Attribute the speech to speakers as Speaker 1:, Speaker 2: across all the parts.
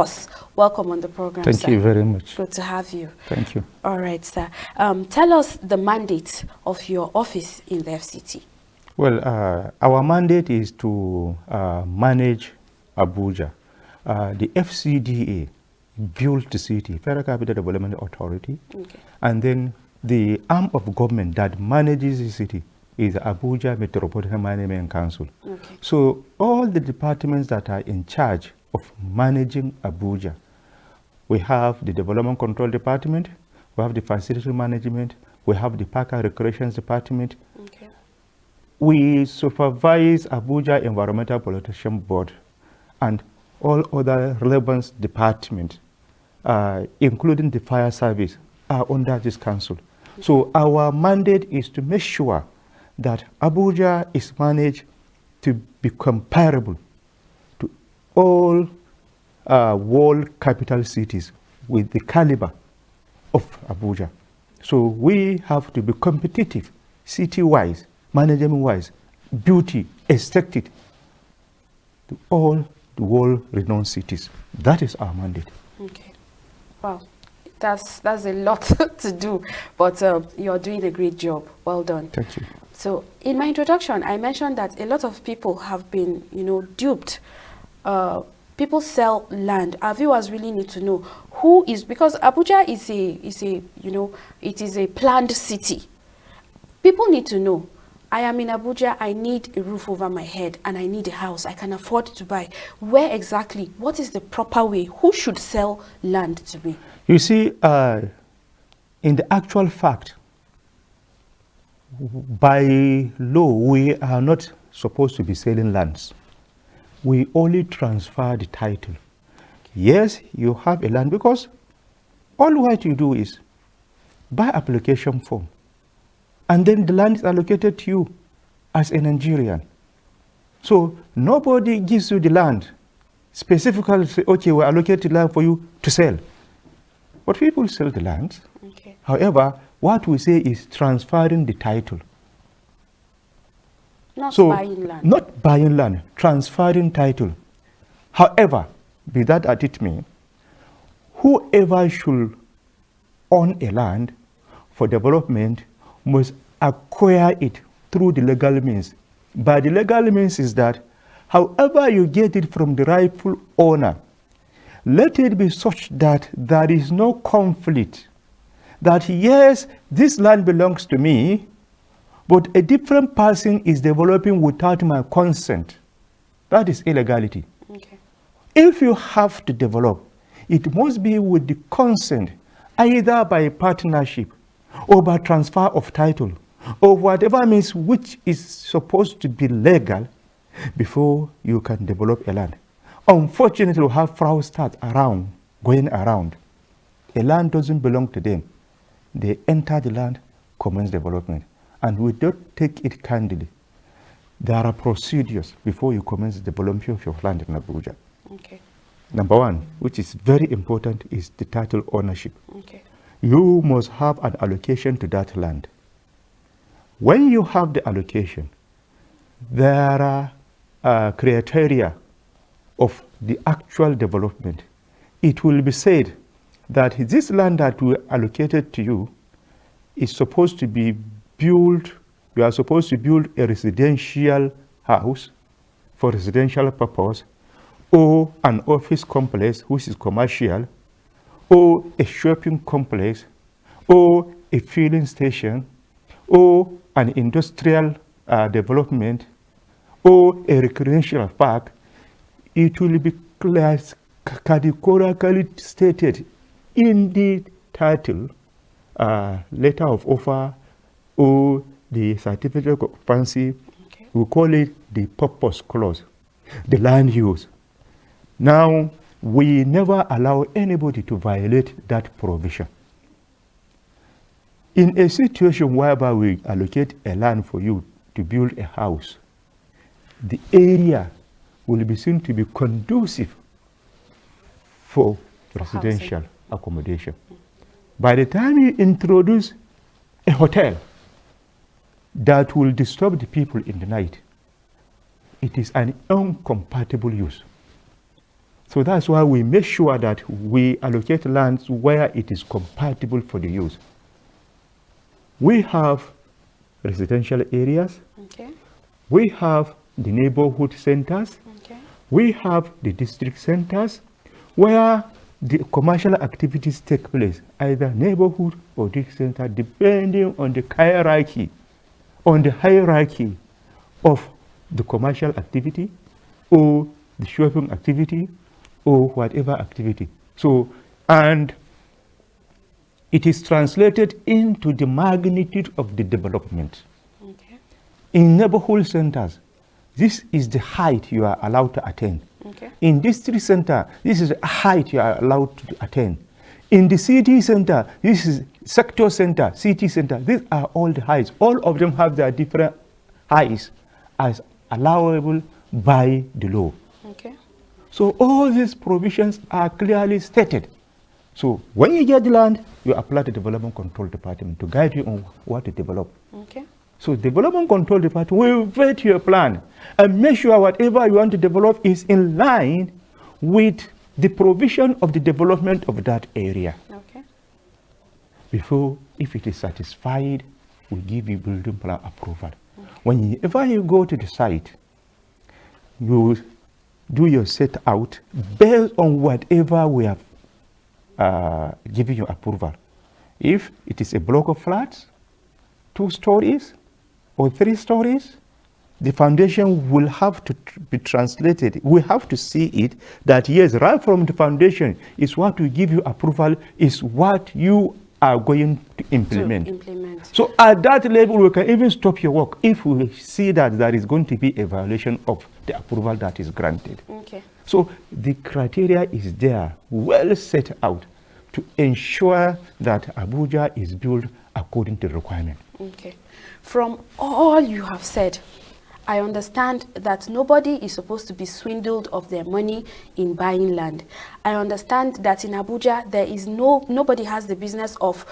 Speaker 1: us. Welcome on the program,
Speaker 2: Thank
Speaker 1: sir.
Speaker 2: you very much.
Speaker 1: Good to have you.
Speaker 2: Thank you.
Speaker 1: All right, sir. Tell us the mandate of your office in the FCT.
Speaker 2: Well, our mandate is to manage Abuja. The FCDA built the city, Federal Capital Development Authority,
Speaker 1: Okay.
Speaker 2: and then the arm of government that manages the city is Abuja Metropolitan Management Council.
Speaker 1: Okay.
Speaker 2: So all the departments that are in charge of managing Abuja, we have the Development Control Department, we have the Facility Management, we have the Park and Recreations Department.
Speaker 1: Okay.
Speaker 2: We supervise Abuja Environmental Protection Board and all other relevant departments, including the fire service, are under this council. So our mandate is to make sure that Abuja is managed to be comparable to all world capital cities with the caliber of Abuja. So we have to be competitive, city-wise, management-wise, beauty, aesthetic, to all the world-renowned cities. That is our mandate.
Speaker 1: Okay. Wow. That's a lot to do, but you're doing a great job. Well done.
Speaker 2: Thank you.
Speaker 1: So in my introduction, I mentioned that a lot of people have been, duped. People sell land. Our viewers really need to know who is, because Abuja is it is a planned city. People need to know, I am in Abuja, I need a roof over my head, and I need a house I can afford to buy. Where exactly? What is the proper way? Who should sell land to me?
Speaker 2: You see, in the actual fact, by law, we are not supposed to be selling lands. We only transfer the title. Yes, you have a land, because all what you do is buy application form, and then the land is allocated to you as a Nigerian. So nobody gives you the land specifically say, okay, we allocate the land for you to sell. But people sell the land.
Speaker 1: Okay.
Speaker 2: However, what we say is transferring the title.
Speaker 1: Not
Speaker 2: So,
Speaker 1: buying land.
Speaker 2: not buying land, transferring title. However, be that as it may, whoever should own a land for development must acquire it through the legal means. By the legal means is that, however you get it from the rightful owner, let it be such that there is no conflict. That yes, this land belongs to me, but a different person is developing without my consent. That is illegality.
Speaker 1: Okay.
Speaker 2: If you have to develop, it must be with the consent, either by partnership or by transfer of title, or whatever means which is supposed to be legal before you can develop a land. Unfortunately, we have fraudsters going around. A land doesn't belong to them. They enter the land, commence development, and we don't take it kindly. There are procedures before you commence the development of your land in Abuja.
Speaker 1: Okay.
Speaker 2: Number one, which is very important, is the title ownership.
Speaker 1: Okay.
Speaker 2: You must have an allocation to that land. When you have the allocation, there are criteria of the actual development. It will be said that this land that we allocated to you is supposed to be built, you are supposed to build a residential house for residential purpose, or an office complex which is commercial, or a shopping complex, or a filling station, or an industrial development, or a recreational park. It will be categorically stated in the title, letter of offer, or the certificate of occupancy.
Speaker 1: Okay.
Speaker 2: We call it the purpose clause, the land use. Now, we never allow anybody to violate that provision. In a situation whereby we allocate a land for you to build a house, the area will be seen to be conducive for residential accommodation. By the time you introduce a hotel that will disturb the people in the night, it is an incompatible use. So that's why we make sure that we allocate lands where it is compatible for the use. We have residential areas.
Speaker 1: Okay.
Speaker 2: We have the neighborhood centers.
Speaker 1: Okay.
Speaker 2: We have the district centers where the commercial activities take place, either neighborhood or district center, depending on the hierarchy, of the commercial activity or the shopping activity or whatever activity. So, and it is translated into the magnitude of the development.
Speaker 1: Okay.
Speaker 2: In neighborhood centers, this is the height you are allowed to attain.
Speaker 1: Okay.
Speaker 2: In district center, this is the height you are allowed to attain. In the city center, this is sector center, city center. These are all the heights. All of them have their different heights as allowable by the law.
Speaker 1: Okay.
Speaker 2: So all these provisions are clearly stated. So when you get the land, you apply the Development Control Department to guide you on what to develop.
Speaker 1: Okay.
Speaker 2: So Development Control Department will vet your plan and make sure whatever you want to develop is in line with the provision of the development of that area.
Speaker 1: Okay.
Speaker 2: Before, if it is satisfied, we give you building plan approval. Okay. Whenever you go to the site, you do your set out based on whatever we have given you approval. If it is a block of flats, 2 stories or 3 stories, the foundation will have to be translated. We have to see it that yes, right from the foundation is what we give you approval, is what you are going to implement. So at that level, we can even stop your work if we see that there is going to be a violation of the approval that is granted.
Speaker 1: Okay.
Speaker 2: So the criteria is there, well set out, to ensure that Abuja is built according to the requirement.
Speaker 1: Okay. From all you have said, I understand that nobody is supposed to be swindled of their money in buying land. I understand that in Abuja, there is nobody has the business of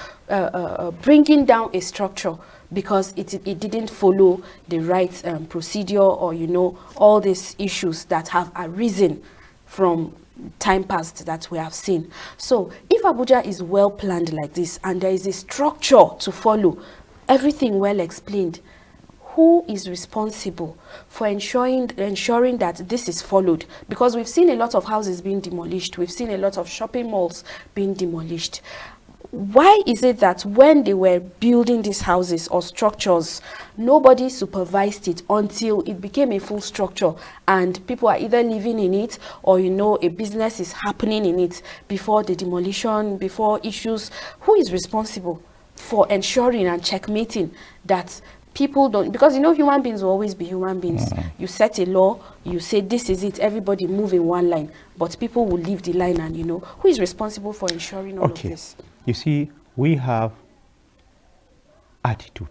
Speaker 1: bringing down a structure because it didn't follow the right procedure, or, you know, all these issues that have arisen from time past that we have seen. So if Abuja is well planned like this and there is a structure to follow, everything well explained, who is responsible for ensuring that this is followed? Because we've seen a lot of houses being demolished. We've seen a lot of shopping malls being demolished. Why is it that when they were building these houses or structures, nobody supervised it until it became a full structure and people are either living in it or, you know, a business is happening in it before the demolition, before issues? Who is responsible for ensuring and checkmating that people don't? Because, you know, human beings will always be human beings. You set a law, you say this is it, everybody move in one line, but people will leave the line, and, you know, who is responsible for ensuring all of this?
Speaker 2: You see, we have attitude.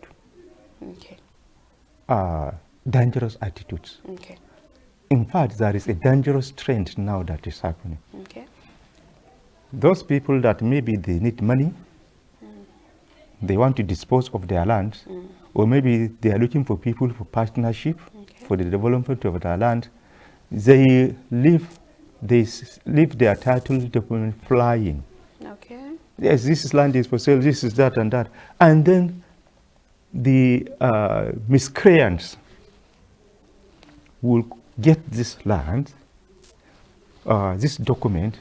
Speaker 1: Okay.
Speaker 2: Dangerous attitudes.
Speaker 1: Okay.
Speaker 2: In fact, there is a dangerous trend now that is happening.
Speaker 1: Okay.
Speaker 2: Those people that maybe they need money, they want to dispose of their land, or maybe they are looking for people for partnership for the development of their land, they leave their title document flying.
Speaker 1: Okay.
Speaker 2: Yes, this land is for sale, this is that and that. And then the miscreants will get this land, this document.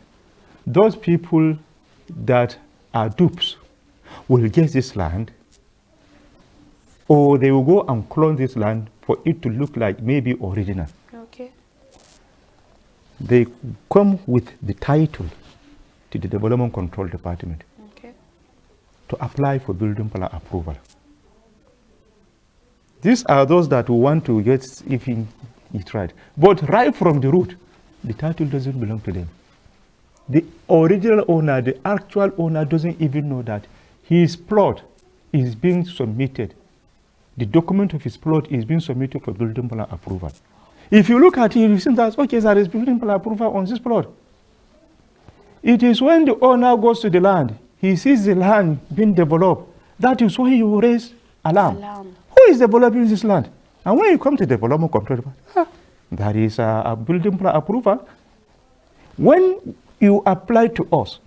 Speaker 2: Those people that are dupes will get this land, or they will go and clone this land for it to look like maybe original.
Speaker 1: Okay.
Speaker 2: They come with the title to the Development Control Department to apply for building plan approval. These are those that want to get if it right. But right from the root, the title doesn't belong to them. The original owner, the actual owner, doesn't even know that his plot is being submitted. The document of his plot is being submitted for building plan approval. If you look at it, you see that, okay, there is building plan approval on this plot. It is when the owner goes to the land, he sees the land being developed, that is when he will raise alarm. Who is developing this land? And when you come to development control, there is a building plan approval. When you apply to us,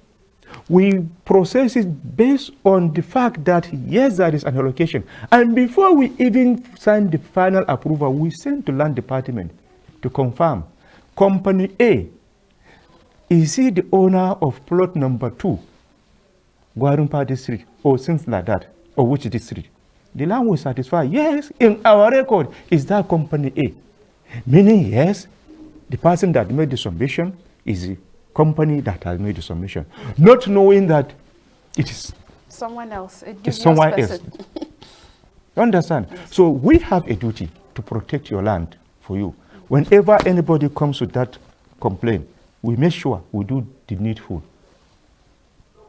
Speaker 2: we process it based on the fact that, yes, there is an allocation. And before we even sign the final approval, we send to land department to confirm. Company A, is he the owner of plot number 2, Gwarumpa district, or things like that, or which district? The land will satisfy, yes, in our record, is that company A. Meaning, yes, the person that made the submission is the company that has made the submission. Not knowing that it is
Speaker 1: someone else,
Speaker 2: it's someone else. You understand? Yes. So we have a duty to protect your land for you. Whenever anybody comes with that complaint, we make sure we do the needful.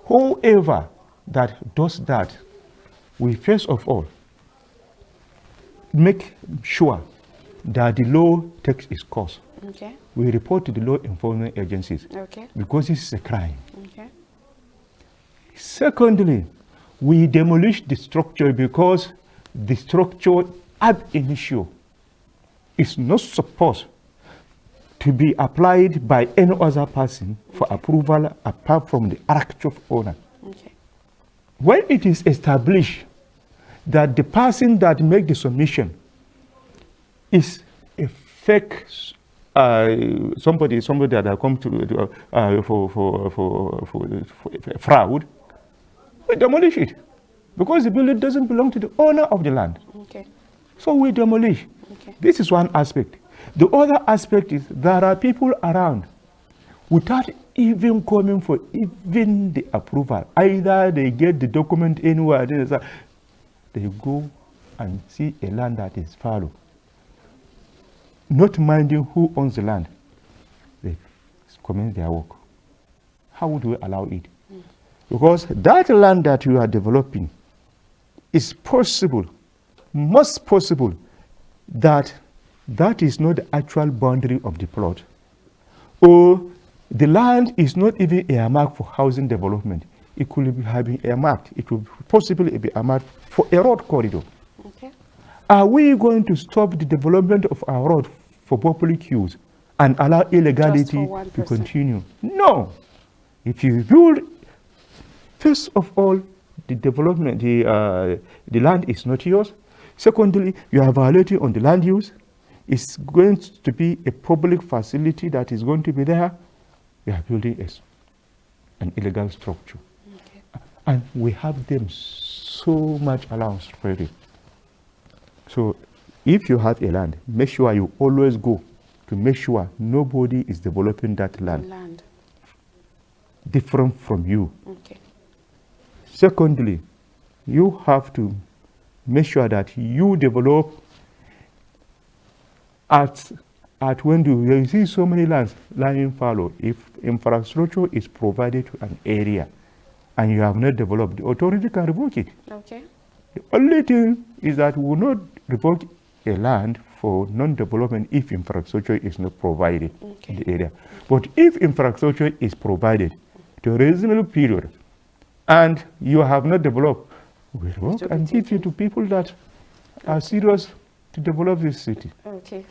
Speaker 2: Whoever that does that, we first of all make sure that the law takes its course.
Speaker 1: Okay.
Speaker 2: We report to the law enforcement agencies.
Speaker 1: Okay.
Speaker 2: Because this is a crime.
Speaker 1: Okay.
Speaker 2: Secondly, we demolish the structure because the structure ab initio is not supposed to be applied by any other person for approval apart from the actual owner.
Speaker 1: Okay.
Speaker 2: When it is established that the person that makes the submission is a fake somebody that have come to for fraud, we demolish it because the building doesn't belong to the owner of the land.
Speaker 1: Okay.
Speaker 2: So we demolish.
Speaker 1: Okay.
Speaker 2: This is one aspect. The other aspect is there are people around without even coming for even the approval. Either they get the document anywhere, they go and see a land that is fallow, not minding who owns the land. They commence their work. How would we allow it? Because that land that you are developing is possible, most possible, that is not the actual boundary of the plot. Or the land is not even earmarked for housing development. It could have been earmarked. It would possibly be earmarked for a road corridor.
Speaker 1: Okay.
Speaker 2: Are we going to stop the development of our road for public use and allow illegality to continue? No. If you build, first of all, the development, the land is not yours. Secondly, you are violating on the land use. It's going to be a public facility that is going to be there. You are building an illegal structure. Okay. And we have them so much allowance already. So if you have a land, make sure you always go to make sure nobody is developing that land. Different from you.
Speaker 1: Okay.
Speaker 2: Secondly, you have to make sure that you develop at when you see so many lands lying fallow. If infrastructure is provided to an area and you have not developed, the authority can revoke it.
Speaker 1: Okay.
Speaker 2: The only thing is that we will not revoke a land for non-development if infrastructure is not provided in the area. But if infrastructure is provided to a reasonable period and you have not developed, we revoke and give it to people that are serious to develop this city.
Speaker 1: Okay,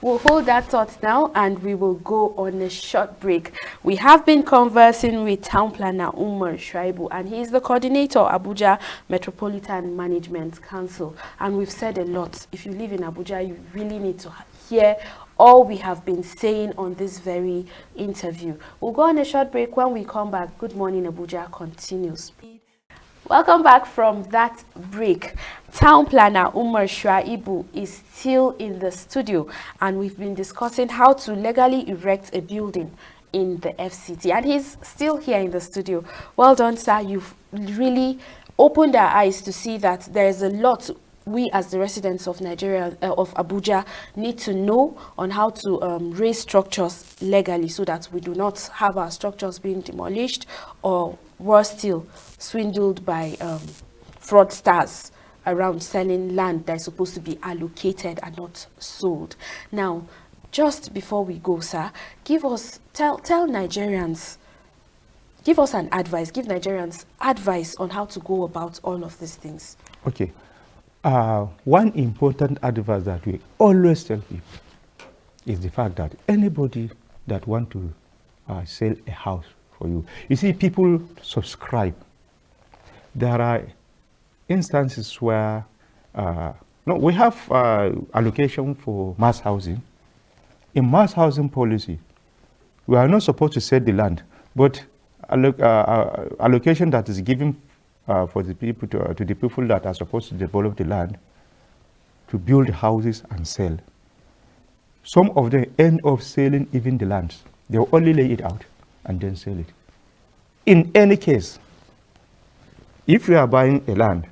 Speaker 1: we'll hold that thought now and we will go on a short break. We have been conversing with Town Planner Umar Shuaibu, and he is the coordinator of Abuja Metropolitan Management Council. And we've said a lot. If you live in Abuja, you really need to hear all we have been saying on this very interview. We'll go on a short break. When we come back, Good Morning Abuja continues. Welcome back from that break. Town Planner Umar Shuaibu is still in the studio, and we've been discussing how to legally erect a building in the FCT, and he's still here in the studio. Well done, sir. You've really opened our eyes to see that there's a lot we as the residents of Nigeria, of Abuja, need to know on how to raise structures legally so that we do not have our structures being demolished or worse still, swindled by fraudsters around selling land that is supposed to be allocated and not sold. Now, just before we go, sir, tell Nigerians, give us an advice, give Nigerians advice on how to go about all of these things.
Speaker 2: Okay. One important advice that we always tell people is the fact that anybody that want to sell a house for you. You see, people subscribe. There are instances where no, we have allocation for mass housing. In mass housing policy, we are not supposed to sell the land, but allocation that is given for the people to the people that are supposed to develop the land to build houses and sell. Some of them end up selling even the lands. They will only lay it out and then sell it. In any case, if you are buying a land,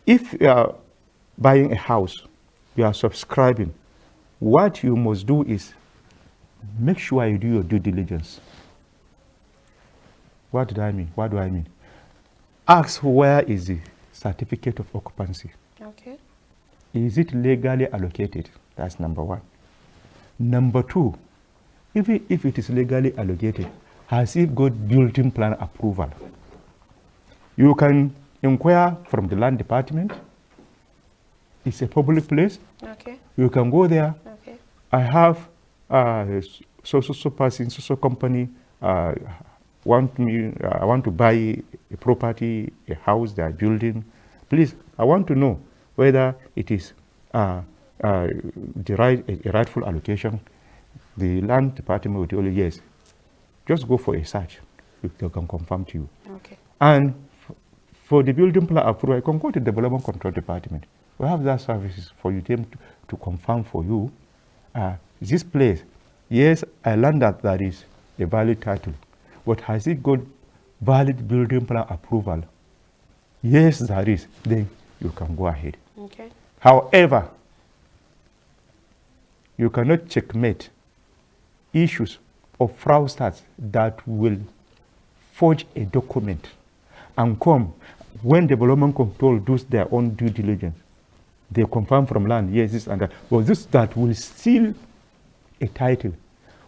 Speaker 2: if you are buying a house, you are subscribing, what you must do is make sure you do your due diligence. What do I mean? What do I mean? Ask where is the certificate of occupancy.
Speaker 1: Okay.
Speaker 2: Is it legally allocated? That's number one. Number two, even if it is legally allocated, has it got building plan approval? You can inquire from the land department. It's a public place.
Speaker 1: Okay.
Speaker 2: You can go there.
Speaker 1: Okay.
Speaker 2: I have so person, so company I want to buy a property, a house they are building. Please, I want to know whether it is a rightful allocation. The land department will tell you yes. Just go for a search. They can confirm to you.
Speaker 1: Okay.
Speaker 2: And for the building plan approval, you can go to the development control department. We have that services for you to confirm for you. This place, yes, I learned that is a valid title, but has it got valid building plan approval? Yes, there is. Then you can go ahead.
Speaker 1: Okay.
Speaker 2: However, you cannot checkmate issues of fraudsters that will forge a document and come when development control does their own due diligence. They confirm from land, yes, this and that. But this that will steal a title,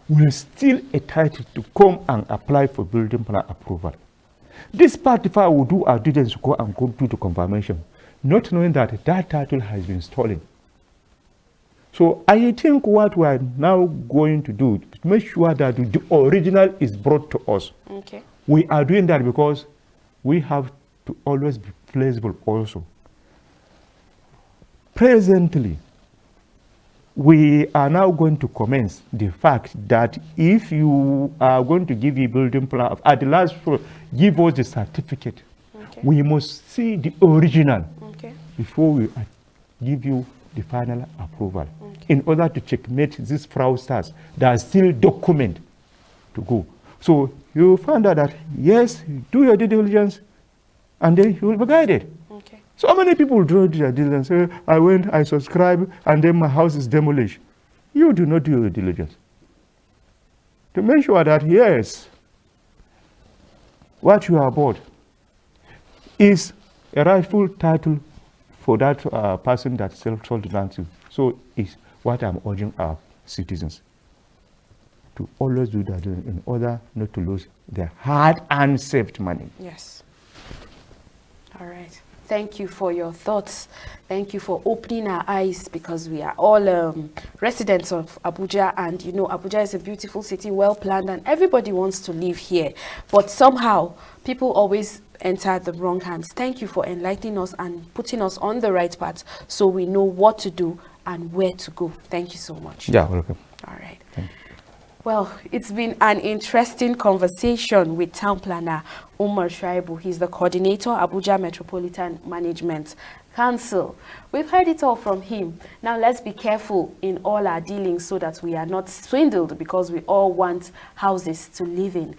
Speaker 2: to come and apply for building plan approval. This part, if I will do our diligence to go and do the confirmation, not knowing that that title has been stolen. So I think what we are now going to do to make sure that the original is brought to us.
Speaker 1: Okay.
Speaker 2: We are doing that because we have to always be flexible also. Presently, we are now going to commence the fact that if you are going to give a building plan, at the last floor, give us the certificate.
Speaker 1: Okay.
Speaker 2: We must see the original
Speaker 1: before
Speaker 2: we give you the final approval.
Speaker 1: Okay.
Speaker 2: In order to checkmate these fraudsters that are still document to go. So you find out that, yes, do your due diligence, and then you will be guided.
Speaker 1: Okay.
Speaker 2: So many people do their diligence, say, I went, I subscribe, and then my house is demolished. You do not do your diligence. To make sure that, yes, what you are bought is a rightful title for that person that sold the land to. So it's what I'm urging our citizens to always do that in order not to lose their hard-earned saved money.
Speaker 1: Yes. All right. Thank you for your thoughts. Thank you for opening our eyes, because we are all residents of Abuja, and you know Abuja is a beautiful city, well planned, and everybody wants to live here. But somehow people always enter the wrong hands. Thank you for enlightening us and putting us on the right path so we know what to do and where to go. Thank you so much.
Speaker 2: Yeah, welcome.
Speaker 1: All right.
Speaker 2: Thank you.
Speaker 1: Well, it's been an interesting conversation with Town Planner Umar Shaibu. He's the coordinator, Abuja Metropolitan Management Council. We've heard it all from him. Now let's be careful in all our dealings so that we are not swindled, because we all want houses to live in.